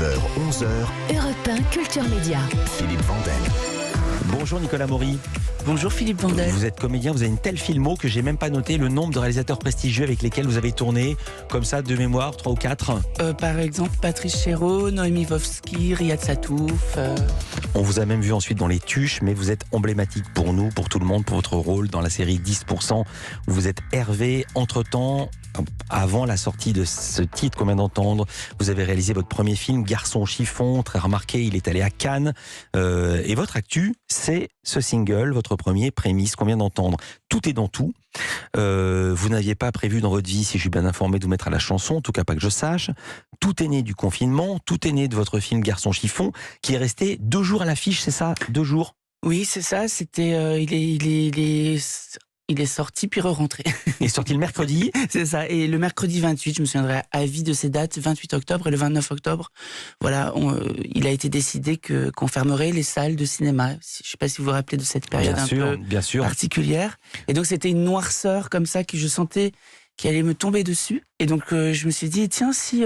9h, 11h, Europe 1 Culture Média. Philippe Vandel. Bonjour Nicolas Maury. Bonjour Philippe Vandel. Vous êtes comédien, vous avez une telle filmo que j'ai même pas noté le nombre de réalisateurs prestigieux avec lesquels vous avez tourné, comme ça de mémoire, 3 ou 4. Par exemple, Patrice Chéreau, Noémie Vovsky, Riyad Satouf. On vous a même vu ensuite dans Les Tuches, mais vous êtes emblématique pour nous, pour tout le monde, pour votre rôle dans la série 10%. Vous êtes Hervé. Entre-temps, avant la sortie de ce titre qu'on vient d'entendre, vous avez réalisé votre premier film, Garçon chiffon, très remarqué, il est allé à Cannes. Et votre actu, c'est ce single, votre premier, Prémisse, qu'on vient d'entendre. Tout est dans tout. Vous n'aviez pas prévu dans votre vie, si je suis bien informé, de vous mettre à la chanson, en tout cas pas que je sache. Tout est né du confinement, tout est né de votre film Garçon chiffon, qui est resté 2 jours à l'affiche, c'est ça? 2 jours? Oui, c'est ça, c'était... Il est sorti puis re-rentré. Il est sorti le mercredi. C'est ça. Et le mercredi 28, je me souviendrai à vie de ces dates, 28 octobre et le 29 octobre, voilà, il a été décidé qu'on fermerait les salles de cinéma. Je ne sais pas si vous vous rappelez de cette période bien sûr. particulière. Et donc c'était une noirceur comme ça que je sentais qui allait me tomber dessus. Et donc je me suis dit, tiens, si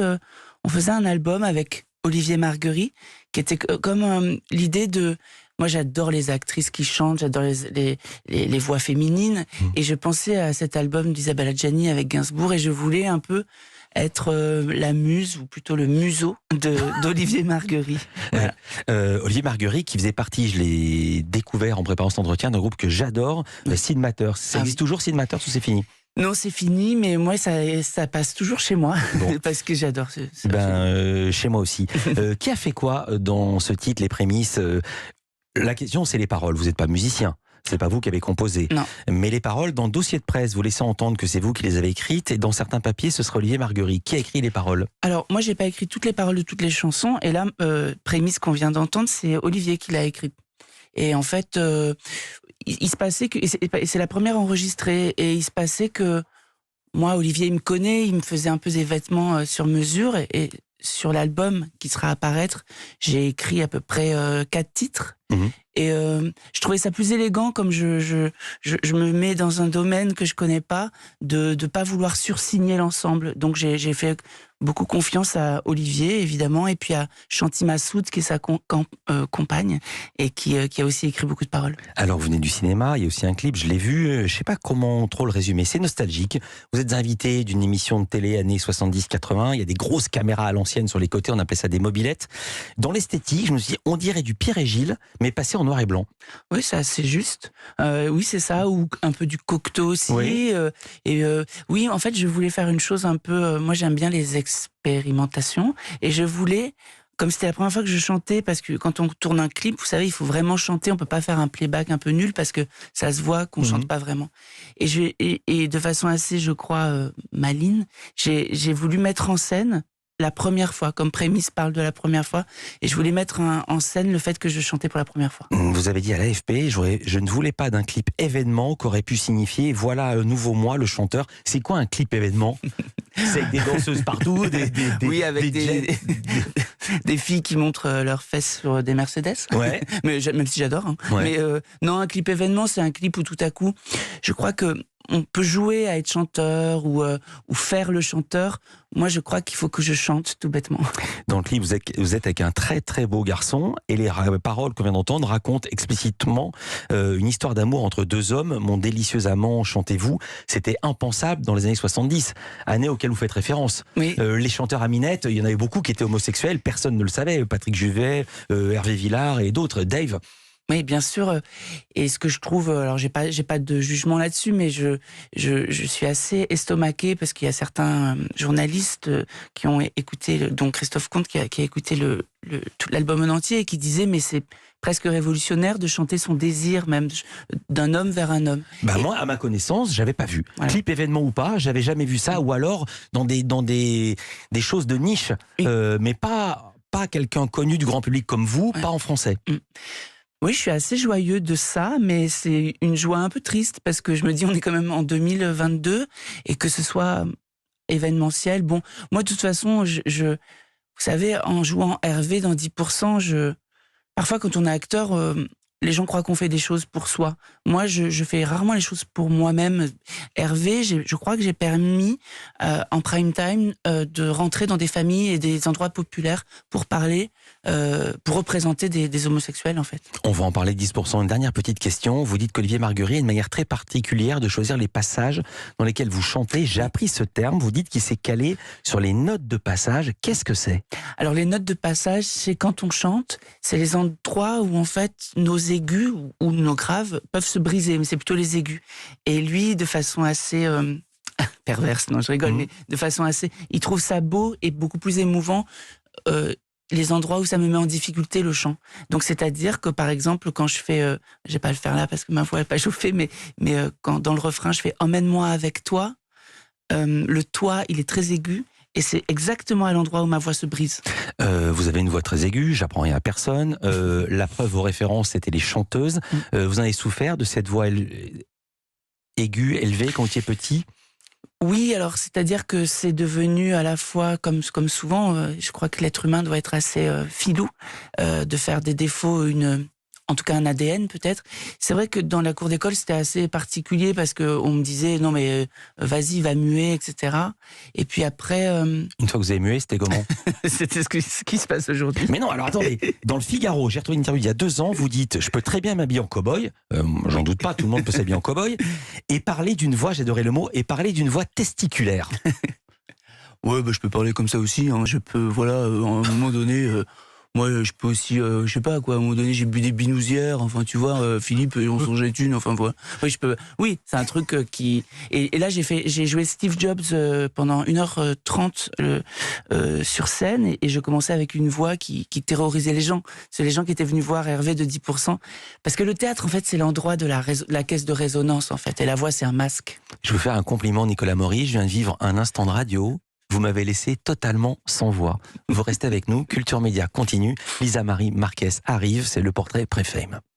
on faisait un album avec Olivier Marguerie, qui était comme l'idée de... Moi, j'adore les actrices qui chantent, j'adore les voix féminines. Et je pensais à cet album d'Isabelle Adjani avec Gainsbourg et je voulais un peu être la muse, ou plutôt le museau d'Olivier Marguerie. Voilà. Olivier Marguerie, qui faisait partie, je l'ai découvert en préparant cet entretien, d'un groupe que j'adore, Sid Matters. Ça existe toujours, Sid Matters, ou c'est fini? Non, c'est fini, mais moi, ça passe toujours chez moi, bon. Parce que j'adore ce film. Chez moi aussi. Qui a fait quoi dans ce titre, Les Prémices? La question, c'est les paroles. Vous n'êtes pas musicien. C'est pas vous qui avez composé. Non. Mais les paroles, dans le dossier de presse, vous laissez entendre que c'est vous qui les avez écrites. Et dans certains papiers, ce serait Olivier Marguerie. Qui a écrit les paroles? Alors, moi, j'ai pas écrit toutes les paroles de toutes les chansons. Et là, Prémisse qu'on vient d'entendre, c'est Olivier qui l'a écrite. Et en fait, il se passait que... Et c'est la première enregistrée. Et il se passait que... Moi, Olivier, il me connaît. Il me faisait un peu des vêtements sur mesure. Et sur l'album qui sera à paraître, j'ai écrit à peu près 4 titres. Et je trouvais ça plus élégant, comme je me mets dans un domaine que je connais pas, de pas vouloir sursigner l'ensemble. Donc j'ai fait beaucoup confiance à Olivier, évidemment, et puis à Chanty Massoud, qui est sa compagne, et qui a aussi écrit beaucoup de paroles. Alors, vous venez du cinéma, il y a aussi un clip, je l'ai vu, je sais pas comment trop le résumer, c'est nostalgique. Vous êtes invité d'une émission de télé années 70-80, il y a des grosses caméras à l'ancienne sur les côtés, on appelait ça des mobylettes. Dans l'esthétique, je me suis dit, on dirait du Pierre et Gilles, mais passé en noir et blanc. Oui, c'est assez juste. Oui, c'est ça, ou un peu du Cocteau aussi. Oui. Oui, en fait, je voulais faire une chose un peu... moi, j'aime bien les expérimentations, et je voulais... Comme c'était la première fois que je chantais, parce que quand on tourne un clip, vous savez, il faut vraiment chanter, on peut pas faire un playback un peu nul, parce que ça se voit qu'on chante pas vraiment. Et de façon assez, je crois, maligne, j'ai voulu mettre en scène la première fois, comme Prémisse parle de la première fois, et je voulais mettre en scène le fait que je chantais pour la première fois. Vous avez dit à l'AFP, je ne voulais pas d'un clip événement qu'aurait pu signifier, voilà un nouveau moi, le chanteur. C'est quoi un clip événement? C'est avec des danseuses partout, oui, avec des filles qui montrent leurs fesses sur des Mercedes. Ouais. Mais même si j'adore. Hein. Ouais. Mais non, un clip événement, c'est un clip où tout à coup, je crois que on peut jouer à être chanteur ou faire le chanteur. Moi, je crois qu'il faut que je chante, tout bêtement. Dans le clip, vous êtes avec un très très beau garçon, et les paroles qu'on vient d'entendre racontent explicitement une histoire d'amour entre 2 hommes. Mon délicieux amant, chantez-vous. C'était impensable dans les années 70, années auxquelles vous faites référence. Oui. Les chanteurs à minette, il y en avait beaucoup qui étaient homosexuels, personne ne le savait. Patrick Juvet, Hervé Villard et d'autres, Dave. Oui, bien sûr. Et ce que je trouve, alors j'ai pas de jugement là-dessus, mais je suis assez estomaquée parce qu'il y a certains journalistes qui ont écouté, dont Christophe Comte qui a écouté tout l'album en entier, et qui disait mais c'est presque révolutionnaire de chanter son désir même d'un homme vers un homme. Moi, à ma connaissance, j'avais pas vu. Voilà. Clip événement ou pas, j'avais jamais vu ça, ou alors dans des choses de niche, mais pas quelqu'un connu du grand public comme vous, pas en français. Oui, je suis assez joyeux de ça, mais c'est une joie un peu triste, parce que je me dis on est quand même en 2022, et que ce soit événementiel. Bon, moi de toute façon, vous savez, en jouant Hervé dans 10%, parfois quand on est acteur, les gens croient qu'on fait des choses pour soi. Moi, je fais rarement les choses pour moi-même. Hervé, je crois que j'ai permis, en prime time, de rentrer dans des familles et des endroits populaires pour parler, pour représenter des homosexuels, en fait. On va en parler 10%. Une dernière petite question. Vous dites qu'Olivier Marguerite a une manière très particulière de choisir les passages dans lesquels vous chantez. J'ai appris ce terme. Vous dites qu'il s'est calé sur les notes de passage. Qu'est-ce que c'est? Alors, les notes de passage, c'est quand on chante, c'est les endroits où, en fait, nos aigus ou nos graves peuvent se briser, mais c'est plutôt les aigus. Et lui, de façon assez perverse, non, je rigole, mais de façon assez... Il trouve ça beau et beaucoup plus émouvant, les endroits où ça me met en difficulté le chant. Donc, c'est-à-dire que, par exemple, quand je fais... je vais pas le faire là parce que ma voix n'est pas chauffée, mais quand dans le refrain, je fais « Emmène-moi avec toi », le « toi », il est très aigu. Et c'est exactement à l'endroit où ma voix se brise. Vous avez une voix très aiguë, j'apprends rien à personne. La preuve, vos références, c'était les chanteuses. Vous en avez souffert de cette voix aiguë, élevée, quand vous étiez petit? Oui, alors c'est-à-dire que c'est devenu à la fois, comme souvent, je crois que l'être humain doit être assez filou, de faire des défauts en tout cas un ADN peut-être. C'est vrai que dans la cour d'école, c'était assez particulier parce qu'on me disait non mais vas-y, va muer, etc. Et puis après... Une fois que vous avez mué, c'était comment? C'était ce qui se passe aujourd'hui. Mais non, alors attendez, dans le Figaro, j'ai retrouvé une interview il y a 2 ans, vous dites « Je peux très bien m'habiller en cow-boy », j'en doute pas, tout le monde peut s'habiller en cow-boy, et parler d'une voix, j'adorais le mot, et parler d'une voix testiculaire. Ouais, bah, je peux parler comme ça aussi, hein. Je peux, voilà, à un moment donné... moi, je peux aussi, je sais pas quoi, à un moment donné, j'ai bu des binousières, enfin, tu vois, Philippe, on s'en jette une, enfin, voilà. Oui, c'est un truc qui... Et là, j'ai joué Steve Jobs pendant 1h30 sur scène, et je commençais avec une voix qui terrorisait les gens. C'est les gens qui étaient venus voir Hervé de 10%. Parce que le théâtre, en fait, c'est l'endroit de la caisse de résonance, en fait. Et la voix, c'est un masque. Je veux faire un compliment, Nicolas Maury, je viens de vivre un instant de radio. Vous m'avez laissé totalement sans voix. Vous restez avec nous, Culture Média continue. Lisa Marie Marquez arrive, c'est le portrait pré-fame.